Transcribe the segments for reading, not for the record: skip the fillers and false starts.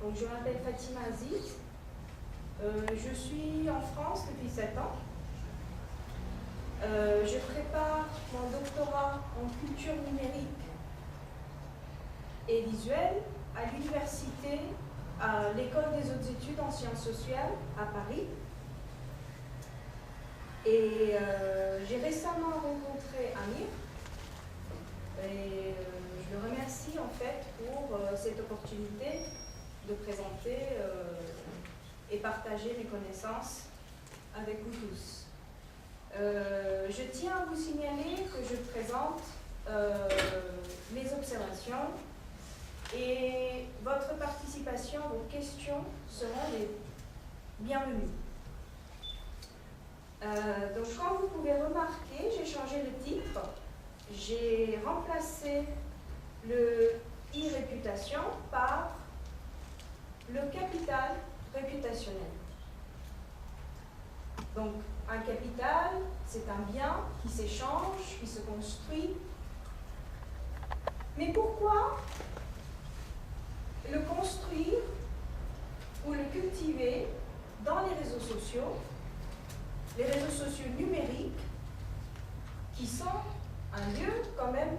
Donc, je m'appelle Fatima Aziz. Je suis en France depuis 7 ans. Je prépare mon doctorat en culture numérique et visuelle à l'université, à l'école des hautes études en sciences sociales à Paris. Et j'ai récemment rencontré Amir et je le remercie en fait pour cette opportunité de présenter et partager mes connaissances avec vous tous. Je tiens à vous signaler que je présente mes observations et votre participation, vos questions seront les bienvenues. Donc, comme vous pouvez remarquer, j'ai changé le titre. J'ai remplacé le e-réputation par le capital réputationnel. Donc, un capital, c'est un bien qui s'échange, qui se construit. Mais pourquoi le construire ou le cultiver dans les réseaux sociaux numériques, qui sont un lieu quand même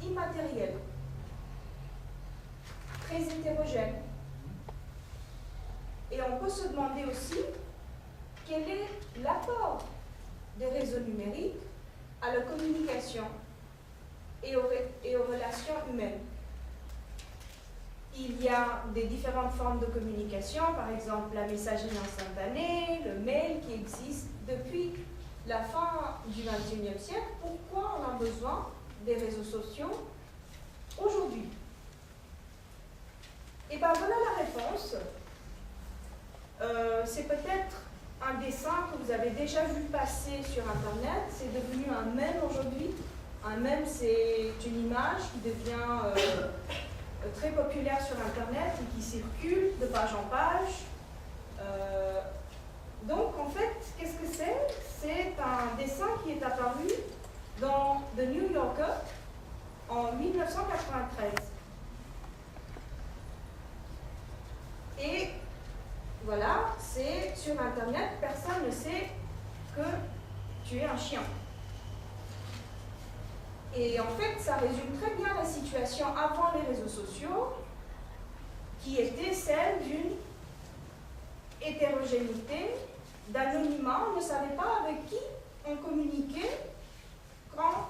immatériel, très hétérogène. Et on peut se demander aussi quel est l'apport des réseaux numériques à la communication et aux relations humaines. Il y a des différentes formes de communication, par exemple la messagerie instantanée, le mail qui existe depuis la fin du XXIe siècle. Pourquoi on a besoin des réseaux sociaux aujourd'hui? Et bien voilà la réponse. C'est peut-être un dessin que vous avez déjà vu passer sur Internet. C'est devenu un mème aujourd'hui. Un mème, c'est une image qui devient très populaire sur Internet et qui circule de page en page. Donc, en fait, qu'est-ce que c'est? C'est un dessin qui est apparu dans The New Yorker en 1993. Et voilà, c'est sur Internet, personne ne sait que tu es un chien. Et en fait, ça résume très bien la situation avant les réseaux sociaux, qui était celle d'une hétérogénéité, d'anonymat. On ne savait pas avec qui on communiquait quand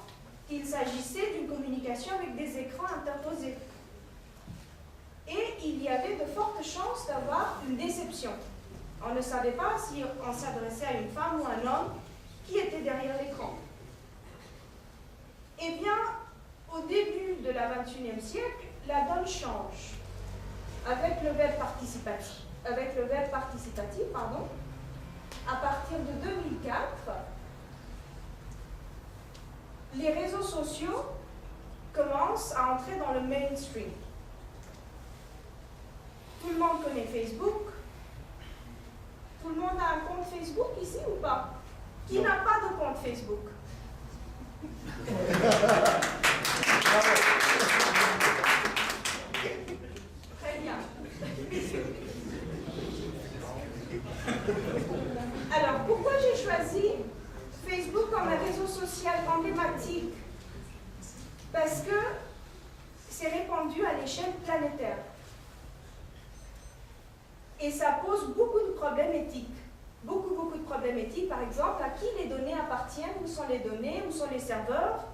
il s'agissait d'une communication avec des écrans interposés. Et il y avait de fortes chances d'avoir une déception. On ne savait pas si on s'adressait à une femme ou à un homme qui était derrière l'écran. Eh bien, au début de la XXIe siècle, la donne change. Avec le web participatif, à partir de 2004, les réseaux sociaux commencent à entrer dans le mainstream. Tout le monde connaît Facebook. Tout le monde a un compte Facebook ici ou pas? Qui n'a pas de compte Facebook? Très bien. Alors, pourquoi j'ai choisi Facebook comme un réseau social emblématique? Parce que c'est répandu à l'échelle planétaire. Et ça pose beaucoup de problèmes éthiques. Beaucoup de problèmes éthiques. Par exemple, à qui les données appartiennent? Où sont les données? Où sont les serveurs?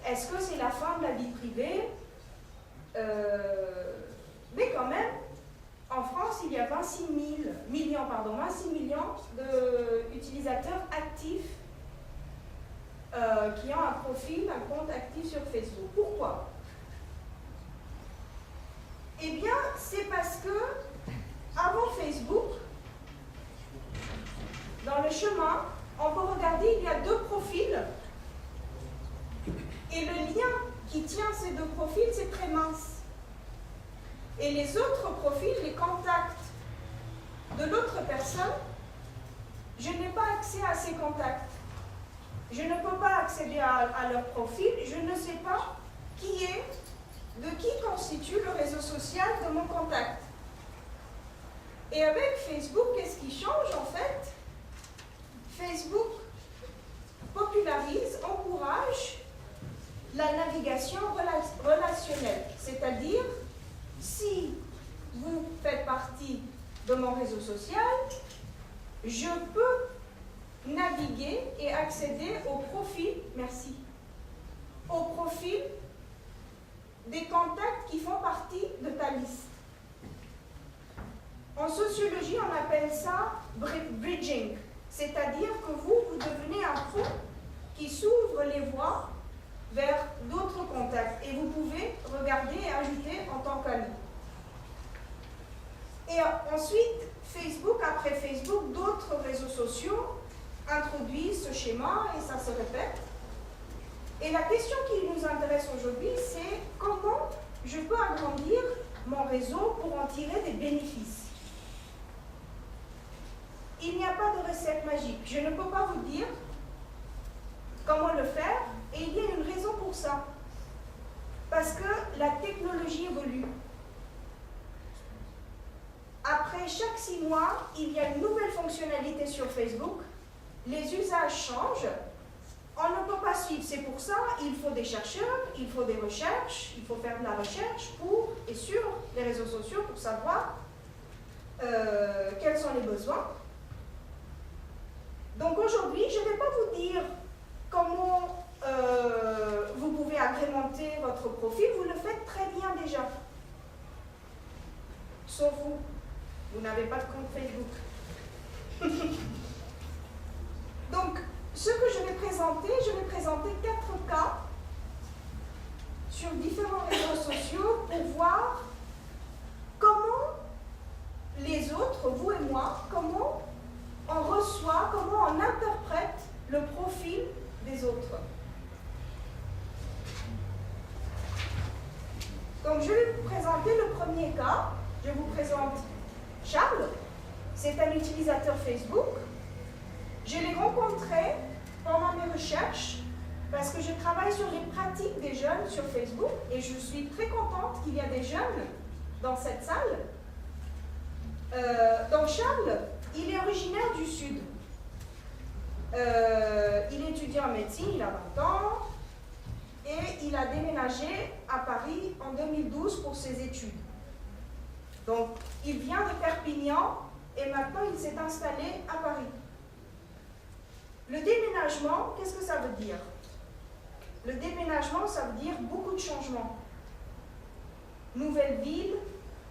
Est-ce que c'est la fin de la vie privée? Mais quand même, en France, il y a 26 millions d'utilisateurs actifs qui ont un profil, un compte actif sur Facebook. Pourquoi? Eh bien, c'est parce que, avant Facebook, dans le chemin, on peut regarder, il y a 2 profils. Et le lien qui tient ces 2 profils, c'est très mince. Et les autres profils, les contacts de l'autre personne, je n'ai pas accès à ces contacts. Je ne peux pas accéder à leur profil, je ne sais pas qui est de qui constitue le réseau social de mon contact. Et avec Facebook, qu'est-ce qui change en fait? Facebook popularise, encourage la navigation relationnelle. C'est-à-dire, si vous faites partie de mon réseau social, je peux naviguer et accéder au profil, merci, au profil des contacts qui font partie de ta liste. En sociologie, on appelle ça bridging, c'est-à-dire que vous devenez un pont qui s'ouvre les voies vers d'autres contacts et vous pouvez regarder et ajouter en tant qu'ami. Et ensuite, Facebook, après Facebook, d'autres réseaux sociaux introduisent ce schéma et ça se répète. Et la question qui nous intéresse aujourd'hui, c'est comment je peux agrandir mon réseau pour en tirer des bénéfices. Il n'y a pas de recette magique. Je ne peux pas vous dire comment le faire et il y a une raison pour ça. Parce que la technologie évolue. Après chaque 6 mois, il y a une nouvelle fonctionnalité sur Facebook. Les usages changent. On ne peut pas suivre. C'est pour ça qu'il faut des chercheurs, il faut des recherches, il faut faire de la recherche pour et sur les réseaux sociaux pour savoir quels sont les besoins. Donc aujourd'hui, je ne vais pas vous dire comment vous pouvez agrémenter votre profil. Vous le faites très bien déjà. Sauf vous. Vous n'avez pas de compte Facebook. Donc, ce que je vais présenter 4 cas sur différents réseaux sociaux pour voir comment les autres, vous et moi, comment on reçoit, comment on interprète le profil des autres. Donc, je vais vous présenter le premier cas. Je vous présente Charles. C'est un utilisateur Facebook. Je l'ai rencontré pendant mes recherches parce que je travaille sur les pratiques des jeunes sur Facebook et je suis très contente qu'il y a des jeunes dans cette salle. Donc Charles, il est originaire du Sud. Il est étudiant en médecine, il a 20 ans et il a déménagé à Paris en 2012 pour ses études. Donc, il vient de Perpignan et maintenant il s'est installé à Paris. Le déménagement, qu'est-ce que ça veut dire? Le déménagement, ça veut dire beaucoup de changements. Nouvelle ville,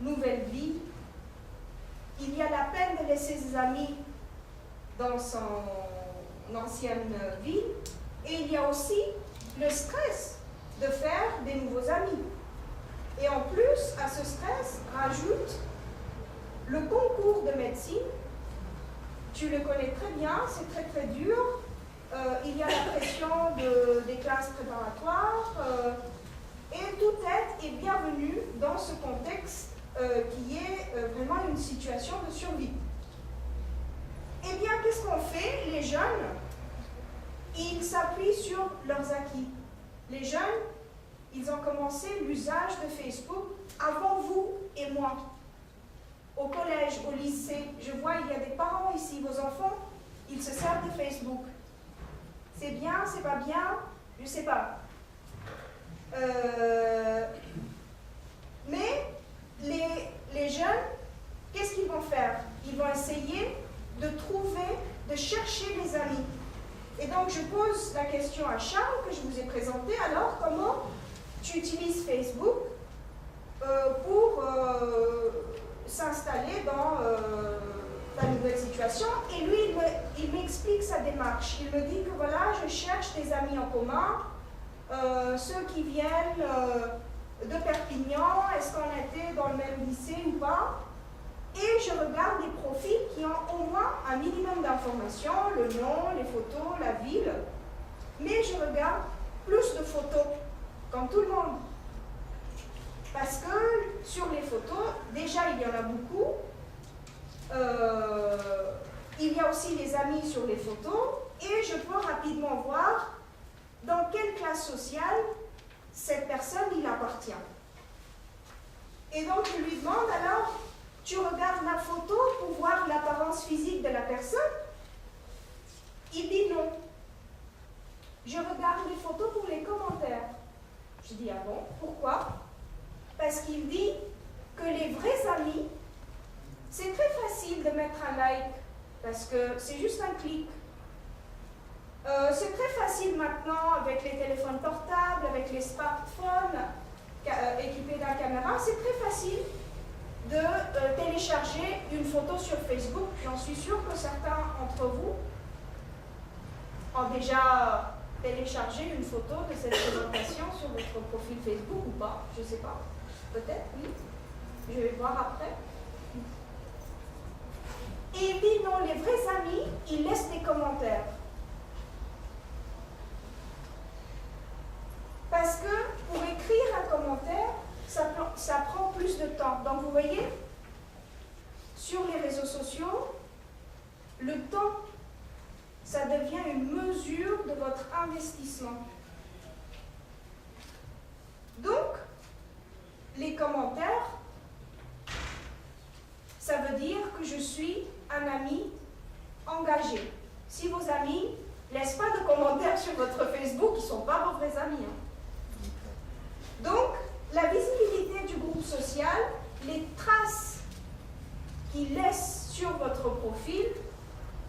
nouvelle vie. Il y a la peine de laisser ses amis dans son ancienne ville et il y a aussi le stress de faire des nouveaux amis. Et en plus, à ce stress, rajoute le concours de médecine. Tu le connais très bien, c'est très très dur. Il y a la pression des classes préparatoires. Et toute aide est bienvenue dans ce contexte qui est vraiment une situation de survie. Eh bien, qu'est-ce qu'on fait? Les jeunes, ils s'appuient sur leurs acquis. Les jeunes, ils ont commencé l'usage de Facebook avant vous et moi. Au collège, au lycée, je vois, il y a des parents ici, vos enfants, ils se servent de Facebook. C'est bien, c'est pas bien, je ne sais pas. Mais les jeunes, qu'est-ce qu'ils vont faire? Ils vont essayer de trouver, de chercher des amis. Et donc, je pose la question à Charles, que je vous ai présenté. Alors, comment tu utilises Facebook pour s'installer dans ta nouvelle situation? Et lui, il m'explique sa démarche. Il me dit que voilà, je cherche des amis en commun, ceux qui viennent de Perpignan, est-ce qu'on était dans le même lycée ou pas? Et je regarde des profils qui ont au moins un minimum d'informations, le nom, les photos, la ville. Mais je regarde plus de photos, comme tout le monde. Parce que sur les photos, déjà il y en a beaucoup. Il y a aussi les amis sur les photos. Et je peux rapidement voir dans quelle classe sociale cette personne il appartient. Et donc je lui demande alors, tu regardes la photo pour voir l'apparence physique de la personne? Il dit non. Je regarde les photos pour les commentaires. Je dis ah bon, pourquoi? Parce qu'il dit que les vrais amis, c'est très facile de mettre un like, parce que c'est juste un clic. C'est très facile maintenant avec les téléphones portables, avec les smartphones équipés d'un caméra, c'est très facile de télécharger une photo sur Facebook. J'en suis sûre que certains d'entre vous ont déjà téléchargé une photo de cette présentation sur votre profil Facebook ou pas, je ne sais pas. Peut-être, oui. Je vais voir après. Et il dit non, les vrais amis, ils laissent des commentaires. Parce que pour écrire un commentaire, ça prend plus de temps. Donc vous voyez, sur les réseaux sociaux, le temps, ça devient une mesure de votre investissement. Donc, les commentaires, ça veut dire que je suis un ami engagé. Si vos amis ne laissent pas de commentaires sur votre Facebook, ils ne sont pas vos vrais amis. Donc, la visibilité du groupe social, les traces qu'ils laissent sur votre profil,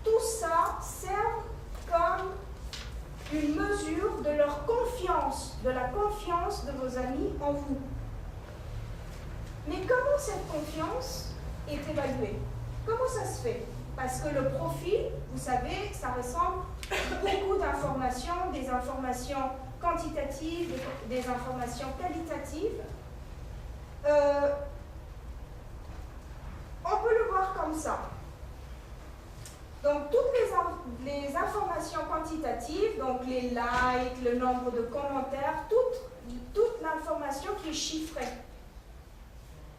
tout ça sert comme une mesure de leur confiance, de la confiance de vos amis en vous. Mais comment cette confiance est évaluée? Comment ça se fait? Parce que le profil, vous savez, ça ressemble beaucoup d'informations, des informations quantitatives, des informations qualitatives. On peut le voir comme ça. Donc, toutes les informations quantitatives, donc les likes, le nombre de commentaires, toute l'information qui est chiffrée,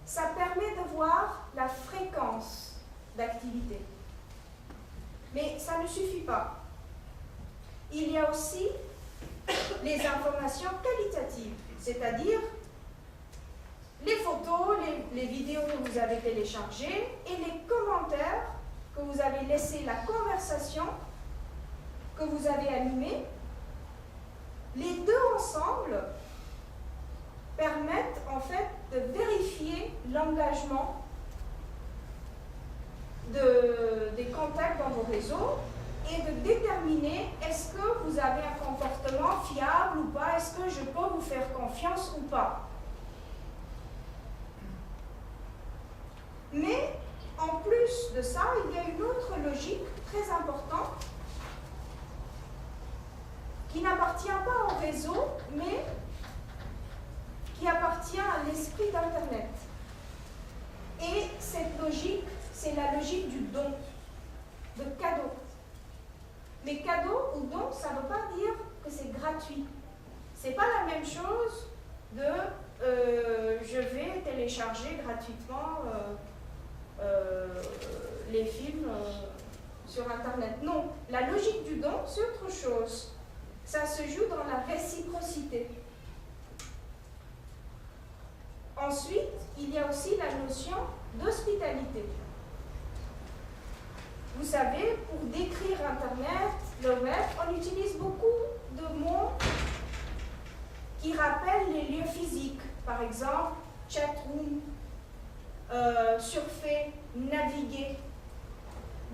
ça permet de voir la fréquence d'activité. Mais ça ne suffit pas. Il y a aussi les informations qualitatives, c'est-à-dire les photos, les vidéos que vous avez téléchargées et les commentaires que vous avez laissés, la conversation que vous avez animée. Les deux ensemble permettent en fait de vérifier l'engagement des contacts dans vos réseaux et de déterminer est-ce que vous avez un comportement fiable ou pas, est-ce que je peux vous faire confiance ou pas. Mais en plus de ça, il y a une autre logique très importante qui n'appartient pas au réseau, mais qui appartient à l'esprit d'Internet. Et cette logique, c'est la logique du don, de cadeau. Mais cadeau ou don, ça ne veut pas dire que c'est gratuit. Ce n'est pas la même chose de je vais télécharger gratuitement les films sur Internet. Non, la logique du don, c'est autre chose. Ça se joue dans la réciprocité. Ensuite, il y a aussi la notion d'hospitalité. Vous savez, pour décrire Internet, le web, on utilise beaucoup de mots qui rappellent les lieux physiques. Par exemple, chatroom, surfer, naviguer.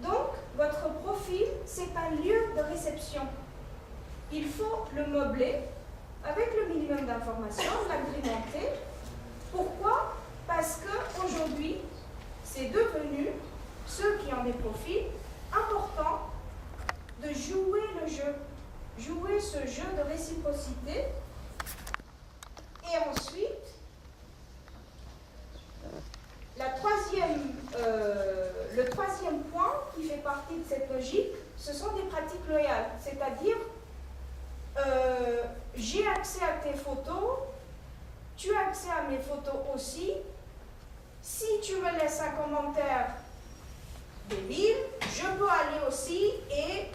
Donc, votre profil, c'est un lieu de réception. Il faut le meubler avec le minimum d'informations, l'agrémenter. Pourquoi? Parce qu'aujourd'hui, c'est devenu, ceux qui ont des profils, important de jouer le jeu, jouer ce jeu de réciprocité. Et ensuite, le troisième point qui fait partie de cette logique, ce sont des pratiques loyales, c'est-à-dire j'ai accès à tes photos, tu as accès à mes photos aussi. Si tu me laisses un commentaire débile, je peux aller aussi et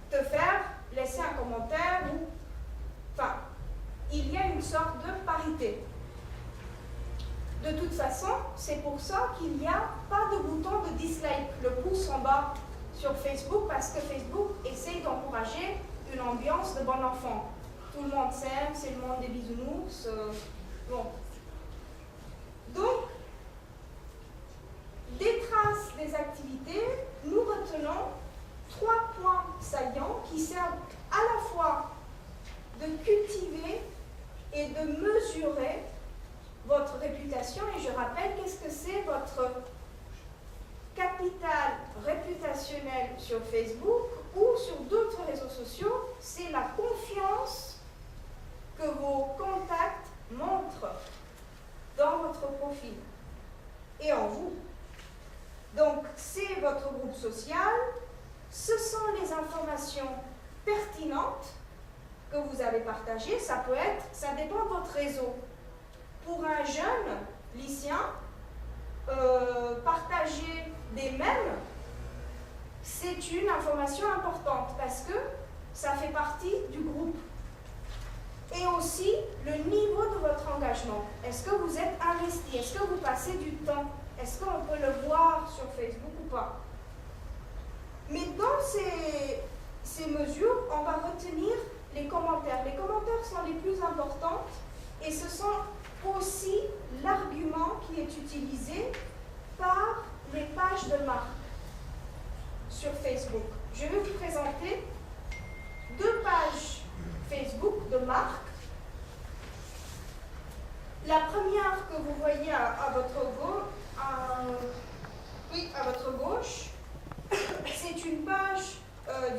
te faire laisser un commentaire. Enfin, il y a une sorte de parité. façon, c'est pour ça qu'il n'y a pas de bouton de dislike, le pouce en bas sur Facebook, parce que Facebook essaye d'encourager une ambiance de bon enfant. Tout le monde s'aime, c'est le monde des bisounours. Bon. Donc, des traces des activités, nous retenons 3 points saillants qui servent à la fois de cultiver et de mesurer votre réputation. Et je rappelle, qu'est-ce que c'est votre capital réputationnel sur Facebook ou sur d'autres réseaux sociaux? C'est la confiance que vos contacts montrent dans votre profil et en vous. Donc, c'est votre groupe social, ce sont les informations pertinentes que vous avez partagées. Ça dépend de votre réseau. Pour un jeune lycéen, partager des mèmes, c'est une information importante parce que ça fait partie du groupe. Et aussi le niveau de votre engagement. Est-ce que vous êtes investi? Est-ce que vous passez du temps? Est-ce qu'on peut le voir sur Facebook ou pas? Mais dans ces mesures, on va retenir les commentaires. Les commentaires sont les plus importants et ce sont aussi l'argument qui est utilisé par les pages de marque sur Facebook. Je vais vous présenter 2 pages Facebook de marque. La première que vous voyez à votre gauche, c'est une page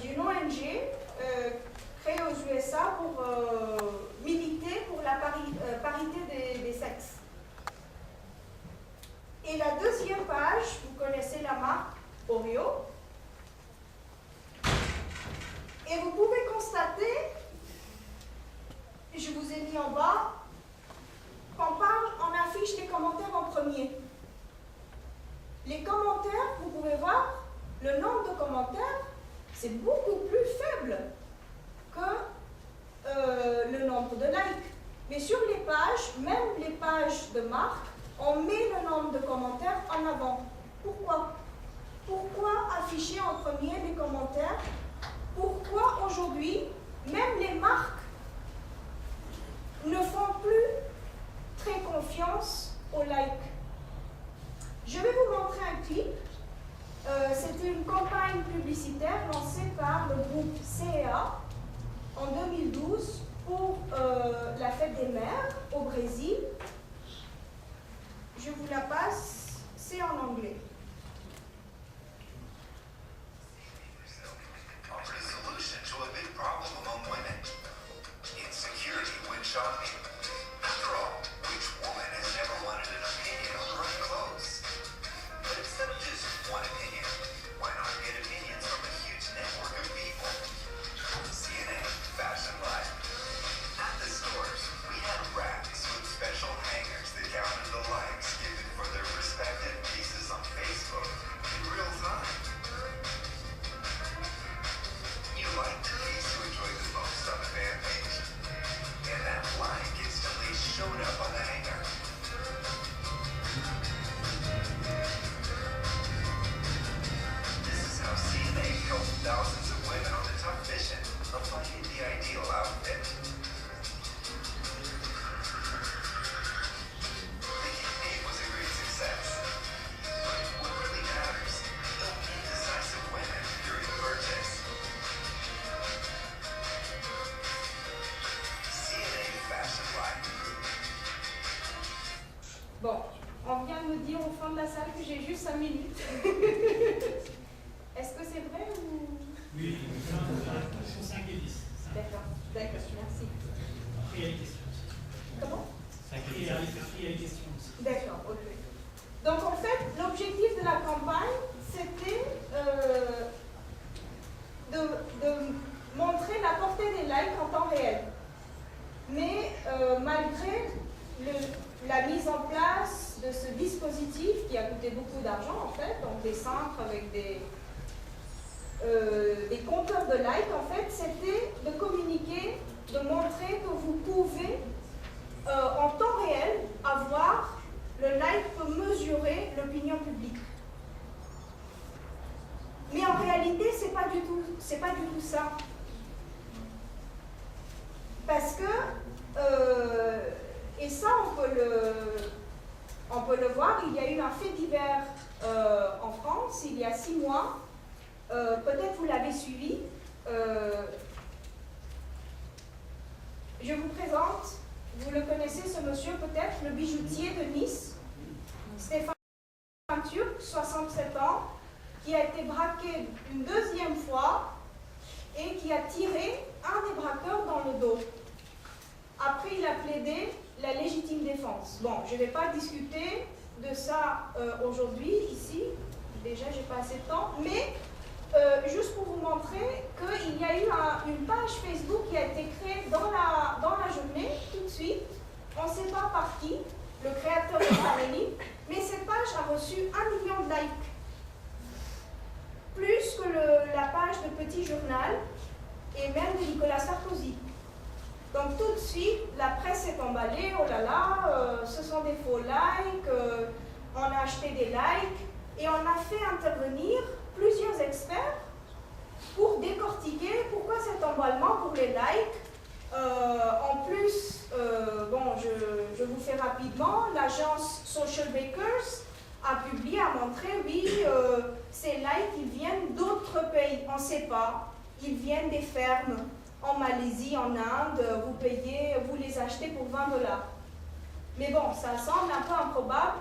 d'une ONG créée aux USA pour militer pour la parité des sexes. Et la deuxième page, vous connaissez la marque Oreo. Et vous pouvez constater, je vous ai mis en bas, on affiche les commentaires en premier. Les commentaires, vous pouvez voir, le nombre de commentaires, c'est beaucoup plus faible que le nombre de likes. Mais sur les pages, même les pages de marque, on met le nombre de commentaires en avant. Pourquoi? Pourquoi afficher en premier les commentaires? Pourquoi aujourd'hui, même les marques ne font plus très confiance aux likes? Je vais vous montrer un clip. C'était une campagne publicitaire lancée par le groupe CEA en 2012 pour la fête des mères au Brésil. Je vous la passe, c'est en anglais. Bon, on vient de me dire au fond de la salle que j'ai juste 5 minutes. Est-ce que c'est vrai ou... Oui, sur 5 et 10. D'accord, merci. Après, il y a les questions aussi. Comment? Il y a les questions aussi. D'accord, ok. Donc en fait, l'objectif de la campagne, c'était de montrer la portée des likes en temps réel. Mais malgré la mise en place de ce dispositif qui a coûté beaucoup d'argent en fait, donc des centres avec des compteurs de likes, en fait, c'était de communiquer, de montrer que vous pouvez en temps réel avoir le like peut mesurer l'opinion publique. Mais en réalité, c'est pas du tout ça. Parce que, et ça on peut le voir, il y a eu un fait divers en France il y a 6 mois. Peut-être vous l'avez suivi. Je vous présente, vous le connaissez ce monsieur peut-être, le bijoutier de Nice, Stéphane Turc, 67 ans, qui a été braqué une 2e fois et qui a tiré un des braqueurs dans le dos. Après, il a plaidé la légitime défense. Bon, je ne vais pas discuter de ça aujourd'hui, ici. Déjà, je n'ai pas assez de temps. Mais juste pour vous montrer qu'il y a eu une page Facebook qui a été créée dans la journée, tout de suite. On ne sait pas par qui, le créateur de Family, mais cette page a reçu 1 million de likes. Plus que la page de Petit Journal et même de Nicolas Sarkozy. Donc tout de suite, la presse s'est emballée, oh là là, ce sont des faux likes, on a acheté des likes, et on a fait intervenir plusieurs experts pour décortiquer pourquoi cet emballement pour les likes. En plus, bon, je vous fais rapidement, l'agence Social Bakers a publié, a montré, oui, ces likes, ils viennent d'autres pays, on ne sait pas, ils viennent des fermes en Malaisie, en Inde, vous les achetez pour 20 $. Mais bon, ça semble un peu improbable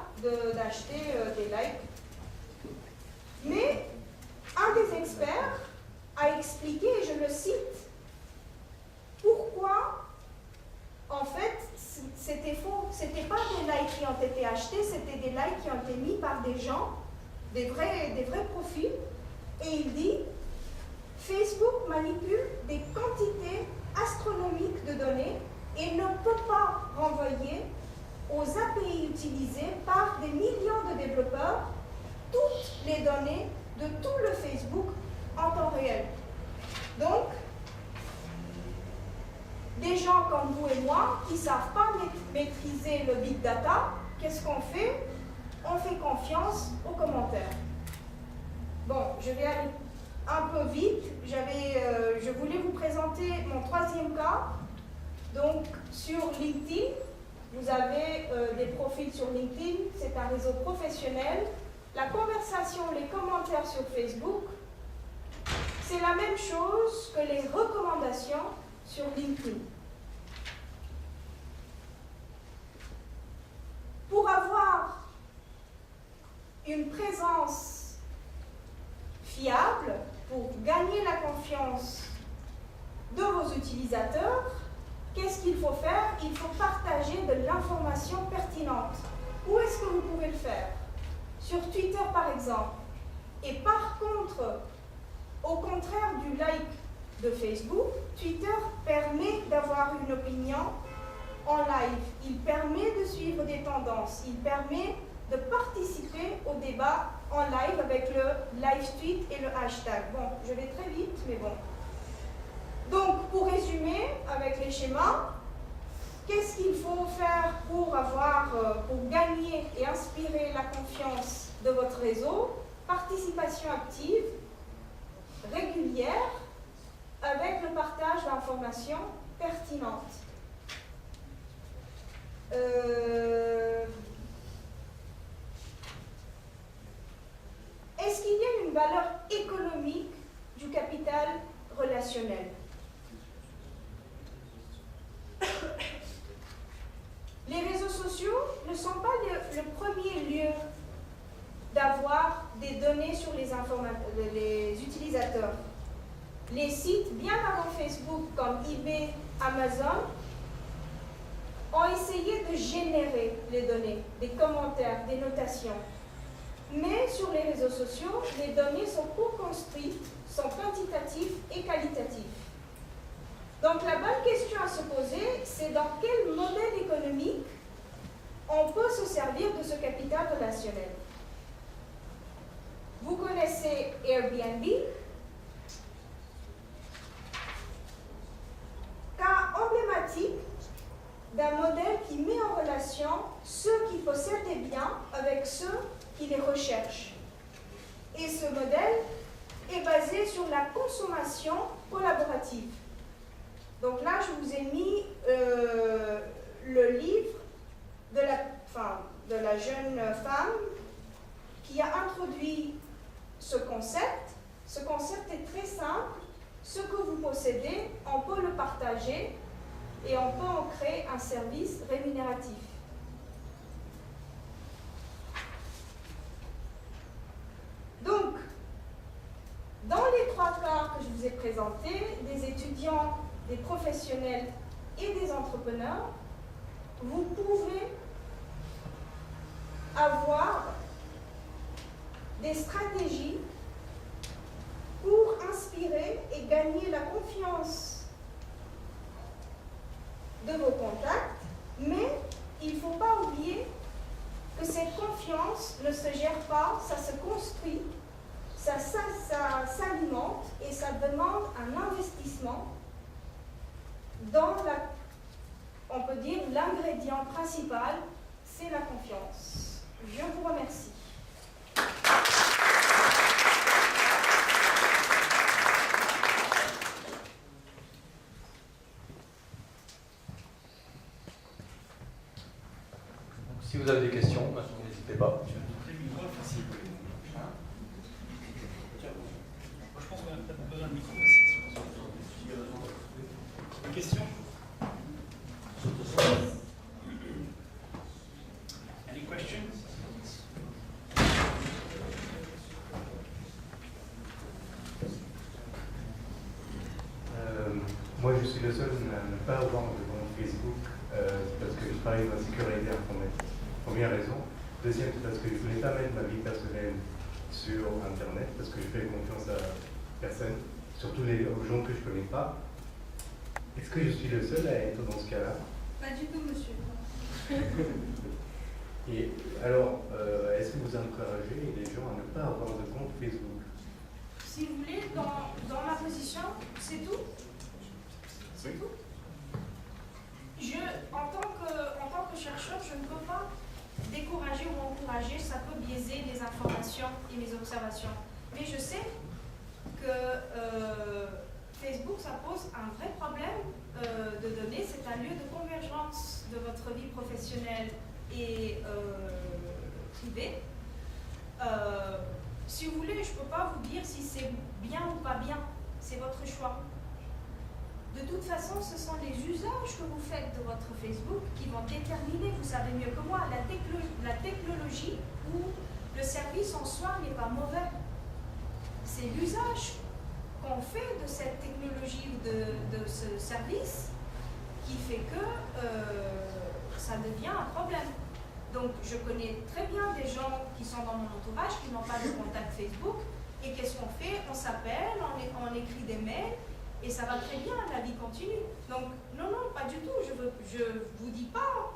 d'acheter des likes. Mais un des experts a expliqué, et je le cite, pourquoi, en fait, c'était faux. C'était pas des likes qui ont été achetés, c'était des likes qui ont été mis par des gens, des vrais profils. Et il dit, Facebook manipule des quantités astronomiques de données et ne peut pas renvoyer aux API utilisées par des millions de développeurs toutes les données de tout le Facebook en temps réel. Donc, des gens comme vous et moi qui ne savent pas maîtriser le big data, qu'est-ce qu'on fait? On fait confiance aux commentaires. Bon, je vais aller un peu vite. Je voulais vous présenter mon 3e cas. Donc, sur LinkedIn, vous avez des profils sur LinkedIn, c'est un réseau professionnel. La conversation, les commentaires sur Facebook, c'est la même chose que les recommandations sur LinkedIn. Pour avoir une présence fiable, pour gagner la confiance de vos utilisateurs, qu'est-ce qu'il faut faire? Il faut partager de l'information pertinente. Où est-ce que vous pouvez le faire? Sur Twitter, par exemple. Et par contre, au contraire du like de Facebook, Twitter permet d'avoir une opinion en live. Il permet de suivre des tendances. Il permet de participer au débat en live avec le live tweet et le hashtag. Bon, je vais très vite, mais bon. Donc, pour résumer, avec les schémas, qu'est-ce qu'il faut faire pour gagner et inspirer la confiance de votre réseau? Participation active, régulière, avec le partage d'informations pertinentes. Est-ce qu'il y a une valeur économique du capital relationnel? Les réseaux sociaux ne sont pas le premier lieu d'avoir des données sur les utilisateurs. Les sites, bien avant Facebook, comme eBay, Amazon, ont essayé de générer les données, des commentaires, des notations. Mais sur les réseaux sociaux, les données sont co-construites, sont quantitatives et qualitatives. Donc la bonne question à se poser, c'est dans quel modèle économique on peut se servir de ce capital relationnel. Vous connaissez Airbnb, cas emblématique d'un modèle qui met en relation ceux qui possèdent des biens avec ceux qui les recherchent. Et ce modèle est basé sur la consommation collaborative. Donc là, je vous ai mis le livre de la jeune femme qui a introduit ce concept. Ce concept est très simple. Ce que vous possédez, on peut le partager et on peut en créer un service rémunératif. Donc, dans les 3 cas que je vous ai présentés, des étudiants, des professionnels et des entrepreneurs, vous pouvez avoir des stratégies pour inspirer et gagner la confiance de vos contacts, mais il ne faut pas oublier que cette confiance ne se gère pas, ça se construit, ça s'alimente et ça demande un investissement dans on peut dire, l'ingrédient principal, c'est la confiance. Je vous remercie. Si vous avez des questions, n'hésitez pas. Je pense qu'on a peut-être besoin de micro. Des questions? Any questions? Moi, je suis le seul à ne pas avoir de compte Facebook parce que je travaille dans la sécurité informatique. Première raison. Deuxième, c'est parce que je ne voulais pas mettre ma vie personnelle sur Internet parce que je fais confiance à personne, surtout aux gens que je ne connais pas. Est-ce que je suis le seul à être dans ce cas-là? Pas du tout, monsieur. Et alors, est-ce que vous encouragez les gens à ne pas avoir de compte Facebook? Si vous voulez, dans ma position, c'est tout. C'est tout. En tant que chercheur, je ne peux pas décourager ou encourager, ça peut biaiser les informations et mes observations. Mais je sais que Facebook, ça pose un vrai problème de données. C'est un lieu de convergence de votre vie professionnelle et privée. Si vous voulez, je ne peux pas vous dire si c'est bien ou pas bien. C'est votre choix. De toute façon, ce sont les usages que vous faites de votre Facebook qui vont déterminer, vous savez mieux que moi, la technologie ou le service en soi n'est pas mauvais. C'est l'usage qu'on fait de cette technologie ou de ce service qui fait que ça devient un problème. Donc, je connais très bien des gens qui sont dans mon entourage, qui n'ont pas de contact Facebook. Et qu'est-ce qu'on fait? On s'appelle, on écrit des mails. Et ça va très bien, la vie continue. Donc, non, pas du tout. Je vous dis pas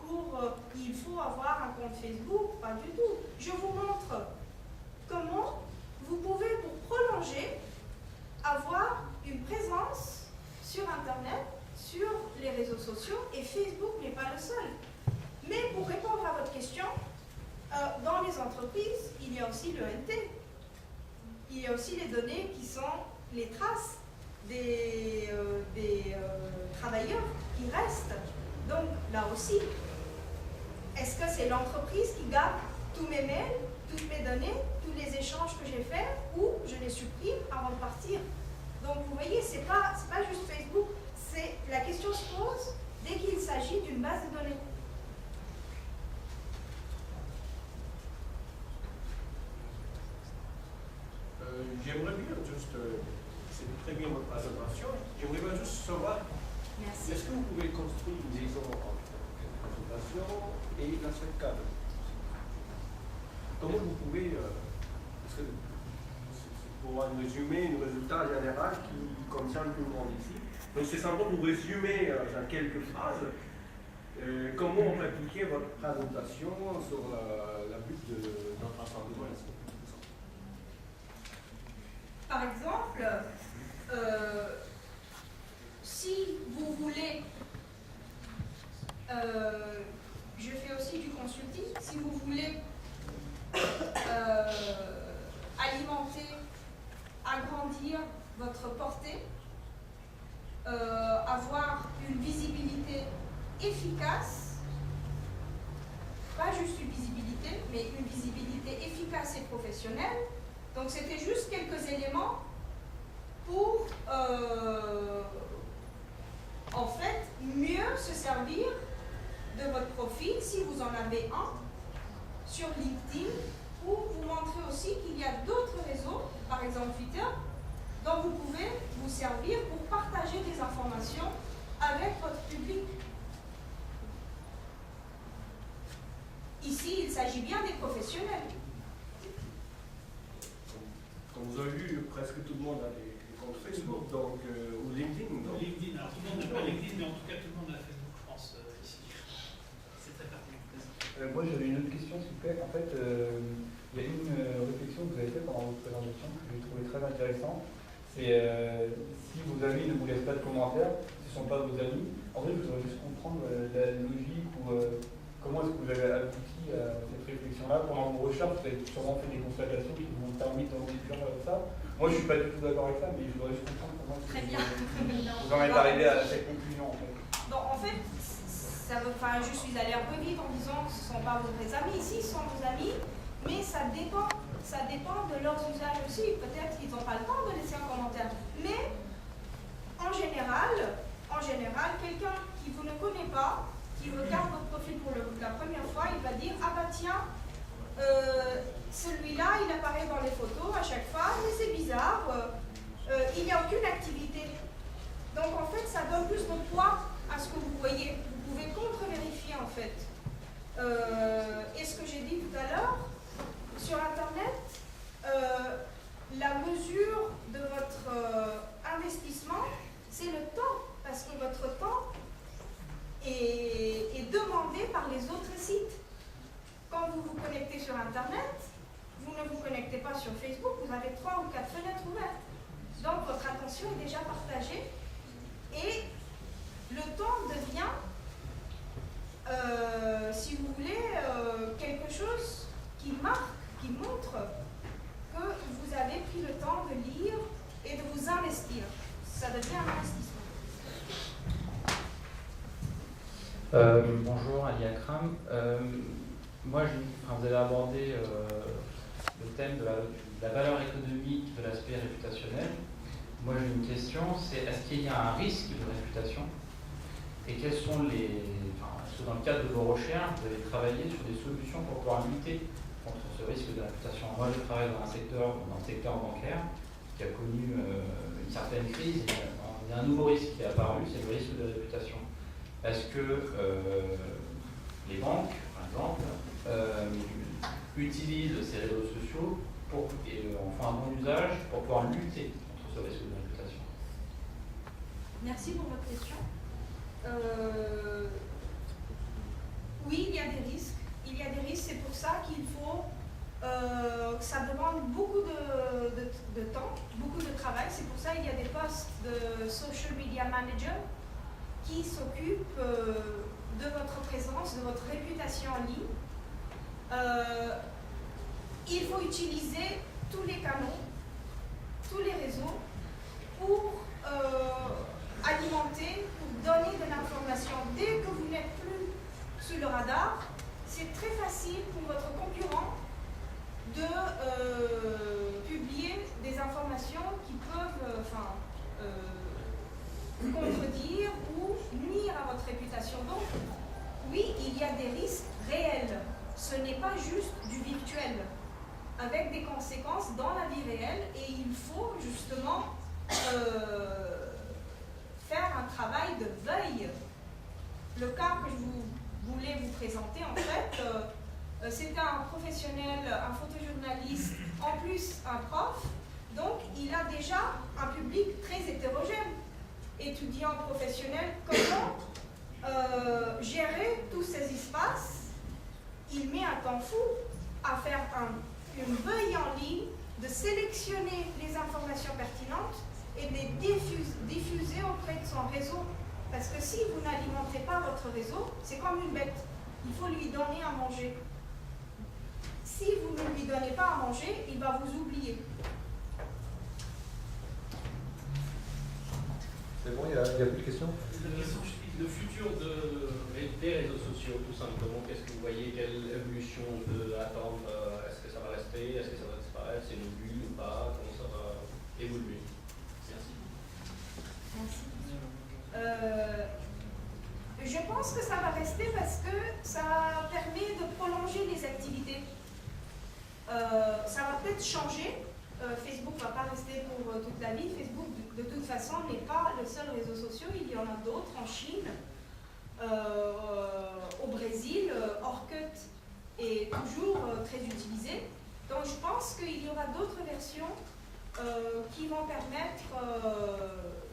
il faut avoir un compte Facebook, pas du tout. Je vous montre comment vous pouvez, pour prolonger, avoir une présence sur Internet, sur les réseaux sociaux, et Facebook n'est pas le seul. Mais pour répondre à votre question, dans les entreprises, il y a aussi l'ENT. Il y a aussi les données qui sont les traces des travailleurs qui restent. Donc là aussi, est-ce que c'est l'entreprise qui garde tous mes mails, toutes mes données, tous les échanges que j'ai faits, ou je les supprime avant de partir? Donc vous voyez, c'est pas juste Facebook, la question se pose dès qu'il s'agit d'une base de données. J'aimerais bien juste, c'est très bien votre présentation, j'aimerais bien juste savoir, Merci. est-ce que vous pouvez construire une liaison entre la présentation et la suite cadre? Comment vous pouvez, parce que pour un résumé, un résultat général qui concerne tout le monde ici, donc c'est simplement pour résumer dans quelques phrases, comment on peut appliquer votre présentation sur la but de notre rassemblement? Par exemple, si vous voulez, je fais aussi du consulting, si vous voulez agrandir votre portée, avoir une visibilité efficace, pas juste une visibilité, mais une visibilité efficace et professionnelle. Donc c'était juste quelques éléments pour en fait mieux se servir de votre profil, si vous en avez un, sur LinkedIn, pour vous montrer aussi qu'il y a d'autres réseaux, par exemple Twitter, dont vous pouvez vous servir pour partager des informations avec votre public. Ici, il s'agit bien des professionnels. Comme vous avez vu, presque tout le monde a des comptes Facebook, donc, ou LinkedIn. Donc. LinkedIn, alors tout le monde n'a pas LinkedIn, mais en tout cas tout le monde a Facebook, je pense, ici. C'est très particulier. Moi j'avais une autre question s'il vous plaît. En fait, il y a une réflexion que vous avez faite pendant votre présentation que j'ai trouvé très intéressante. C'est si vos amis ne vous laissent pas de commentaires, ce ne sont pas vos amis. En fait, je voudrais juste comprendre la logique ou comment est-ce que vous avez abouti à cette réflexion-là. Pendant vos recherches, vous avez sûrement fait des constatations qui vous ont permis d'en déduire ça. Moi, je ne suis pas du tout d'accord avec ça, mais je voudrais juste comprendre comment Très bien. vous en êtes arrivé à cette conclusion en fait. Donc en fait, je suis allée un peu vite en disant que ce ne sont pas vos vrais amis. Ici, ce sont vos amis, mais ça dépend de leurs usages aussi. Peut-être qu'ils n'ont pas le temps de laisser un commentaire. Mais en général, quelqu'un qui vous ne connaît pas, qui regarde votre profil pour la première fois, il va dire « Ah bah tiens, celui-là, il apparaît dans les photos à chaque fois, mais c'est bizarre, il n'y a aucune activité. » Donc en fait, ça donne plus de poids à ce que vous voyez. Vous pouvez contre-vérifier en fait. Et ce que j'ai dit tout à l'heure, sur Internet, la mesure de votre investissement, c'est le temps. Parce que votre temps est demandé par les autres sites. Quand vous vous connectez sur Internet, vous ne vous connectez pas sur Facebook, vous avez 3 ou 4 fenêtres ouvertes. Donc votre attention est déjà partagée et le temps devient, si vous voulez, quelque chose qui marque, qui montre que vous avez pris le temps de lire et de vous investir. Ça devient un investissement. Bonjour, Ali Akram. Moi, vous avez abordé le thème de la valeur économique de l'aspect réputationnel. Moi, j'ai une question, c'est est-ce qu'il y a un risque de réputation? Et quels sont est-ce que dans le cadre de vos recherches, vous avez travaillé sur des solutions pour pouvoir lutter contre ce risque de réputation? Moi, je travaille dans le secteur bancaire qui a connu une certaine crise. Il y a un nouveau risque qui est apparu, c'est le risque de réputation. Est-ce que les banques, par exemple, utilisent ces réseaux sociaux et en font un bon usage pour pouvoir lutter contre ce risque de réputation? Merci pour votre question. Oui, il y a des risques. Il y a des risques, c'est pour ça qu'il faut... ça demande beaucoup de temps, beaucoup de travail. C'est pour ça qu'il y a des postes de social media manager qui s'occupent de votre présence, de votre réputation en ligne. Il faut utiliser tous les canaux, tous les réseaux pour alimenter, pour donner de l'information. Dès que vous n'êtes plus sous le radar, c'est très facile pour votre concurrent de publier des informations qui peuvent contredire ou nuire à votre réputation. Donc, oui, il y a des risques réels. Ce n'est pas juste du virtuel, avec des conséquences dans la vie réelle, et il faut justement faire un travail de veille. Le cas que je voulais vous présenter, en fait, c'était un professionnel, un photojournaliste, en plus un prof, donc il a déjà un public très hétérogène. Étudiant professionnel, comment gérer tous ces espaces? Il met un temps fou à faire une veille en ligne, de sélectionner les informations pertinentes et de les diffuser auprès de son réseau. Parce que si vous n'alimentez pas votre réseau, c'est comme une bête. Il faut lui donner à manger. Si vous ne lui donnez pas à manger, il va vous oublier. n'y a plus de questions? La question, je dis, le futur des réseaux sociaux, tout simplement, qu'est-ce que vous voyez, quelle évolution on peut attendre? Est-ce que ça va rester? Est-ce que ça va disparaître? C'est une bulle ou pas? Comment ça va évoluer? Merci. Merci. Je pense que ça va rester parce que ça permet de prolonger les activités. Ça va peut-être changer. Facebook ne va pas rester pour toute la vie. Facebook, de toute façon, n'est pas le seul réseau social. Il y en a d'autres en Chine, au Brésil. Orkut est toujours très utilisé. Donc, je pense qu'il y aura d'autres versions qui vont permettre,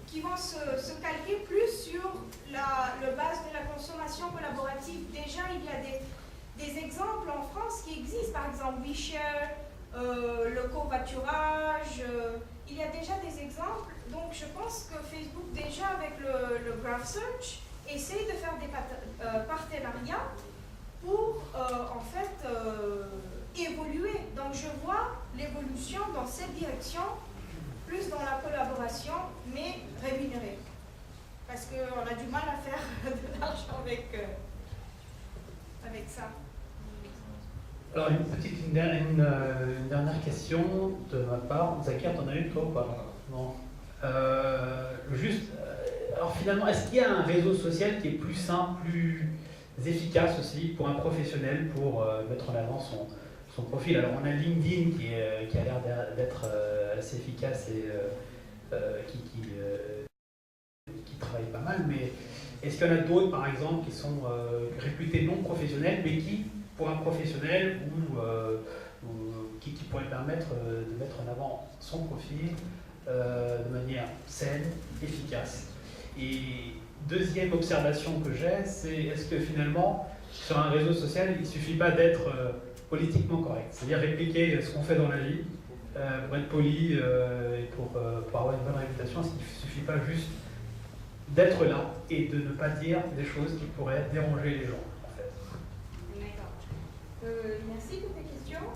qui vont se calquer plus sur le base de la consommation collaborative. Déjà, il y a des exemples en France qui existent, par exemple WeShare, le covoiturage, il y a déjà des exemples. Donc je pense que Facebook, déjà avec le Graph Search, essaie de faire des partenariats pour en fait évoluer. Donc je vois l'évolution dans cette direction, plus dans la collaboration, mais rémunérée. Parce qu'on a du mal à faire de l'argent avec ça. Alors, une dernière question de ma part. Zakir, t'en as une toi ou pas? Non. Alors finalement, est-ce qu'il y a un réseau social qui est plus simple, plus efficace aussi pour un professionnel pour mettre en avant son profil? Alors on a LinkedIn qui a l'air d'être assez efficace et qui travaille pas mal, mais est-ce qu'il y en a d'autres par exemple qui sont réputés non professionnels mais qui, pour un professionnel qui pourrait permettre de mettre en avant son profil de manière saine, efficace? Et deuxième observation que j'ai, c'est est-ce que finalement, sur un réseau social, il ne suffit pas d'être politiquement correct, c'est-à-dire répliquer ce qu'on fait dans la vie pour être poli et pour avoir une bonne réputation? Est-ce qu'il ne suffit pas juste d'être là et de ne pas dire des choses qui pourraient déranger les gens? Merci pour tes questions.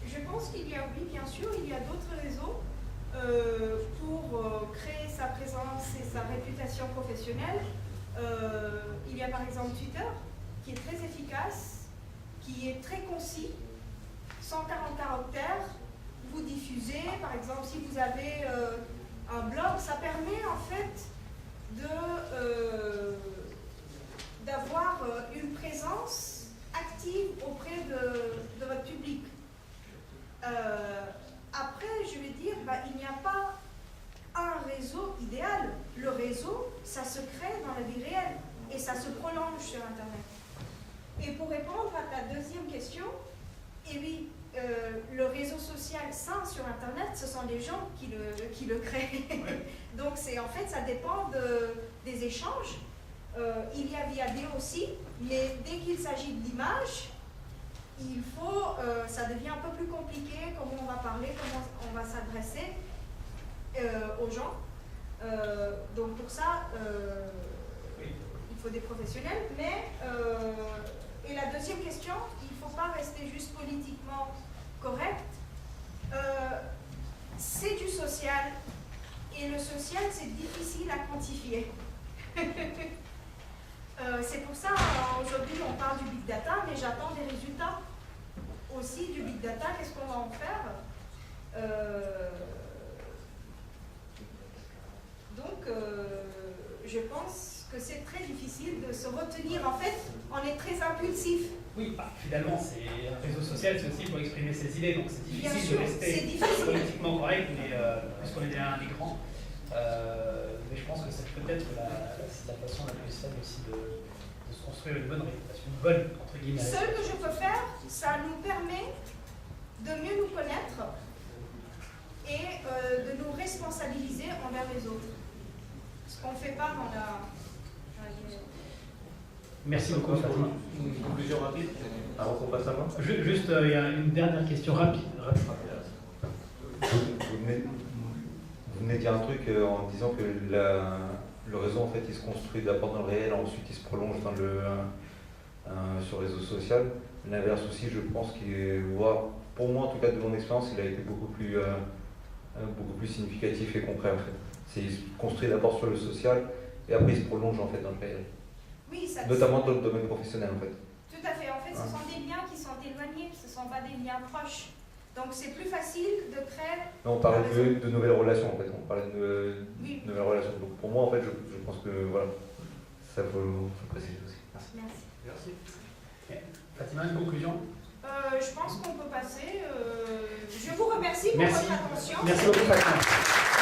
Je pense qu'il y a, oui, bien sûr, il y a d'autres réseaux pour créer sa présence et sa réputation professionnelle. Il y a par exemple Twitter, qui est très efficace, qui est très concis, 140 caractères. Vous diffusez, par exemple, si vous avez un blog, ça permet en fait d'avoir une présence active auprès de votre public. Après, je vais dire, il n'y a pas un réseau idéal. Le réseau, ça se crée dans la vie réelle et ça se prolonge sur Internet. Et pour répondre à ta deuxième question, eh oui, le réseau social sain sur Internet, ce sont les gens qui le créent. Donc, en fait, ça dépend des échanges. Il y a Viadeo aussi, mais dès qu'il s'agit d'image, ça devient un peu plus compliqué, comment on va parler, comment on va s'adresser aux gens. Donc pour ça, il faut des professionnels. Mais, et la deuxième question, il ne faut pas rester juste politiquement correct. C'est du social, et le social, c'est difficile à quantifier. C'est pour ça, aujourd'hui, on parle du big data, mais j'attends des résultats aussi du big data. Qu'est-ce qu'on va en faire? Donc, je pense que c'est très difficile de se retenir. En fait, on est très impulsif. Oui, finalement, c'est un réseau social, c'est aussi pour exprimer ses idées, donc c'est difficile de rester politiquement correct, mais puisqu'on est derrière un écran. Mais je pense que c'est peut-être la façon la plus saine aussi de se construire une bonne réputation, une bonne, entre guillemets. Ce que je peux faire, ça nous permet de mieux nous connaître et de nous responsabiliser envers les autres. Ce qu'on ne fait pas dans la... Merci beaucoup, Fatima. Une conclusion rapide avant qu'on passe à moi. Juste, il y a une dernière question rapide. Vous venez de dire un truc en disant que le réseau, en fait, il se construit d'abord dans le réel, ensuite il se prolonge sur le réseau social. L'inverse aussi, je pense qu'il est, pour moi en tout cas de mon expérience, il a été beaucoup plus significatif et concret en fait. Il se construit d'abord sur le social et après il se prolonge en fait dans le réel. Oui, ça Notamment dans le domaine professionnel en fait. Tout à fait. En fait, ce sont des liens qui sont éloignés, ce ne sont pas des liens proches. Donc, c'est plus facile de créer. Non, on parlait de nouvelles relations en fait. On parlait de Oui. nouvelles relations. Donc pour moi en fait, je pense que voilà, ça faut préciser aussi. Merci. Merci. Merci. Fatima, une conclusion? Je pense qu'on peut passer. Je vous remercie pour Merci. votre attention. Merci beaucoup, Fatima.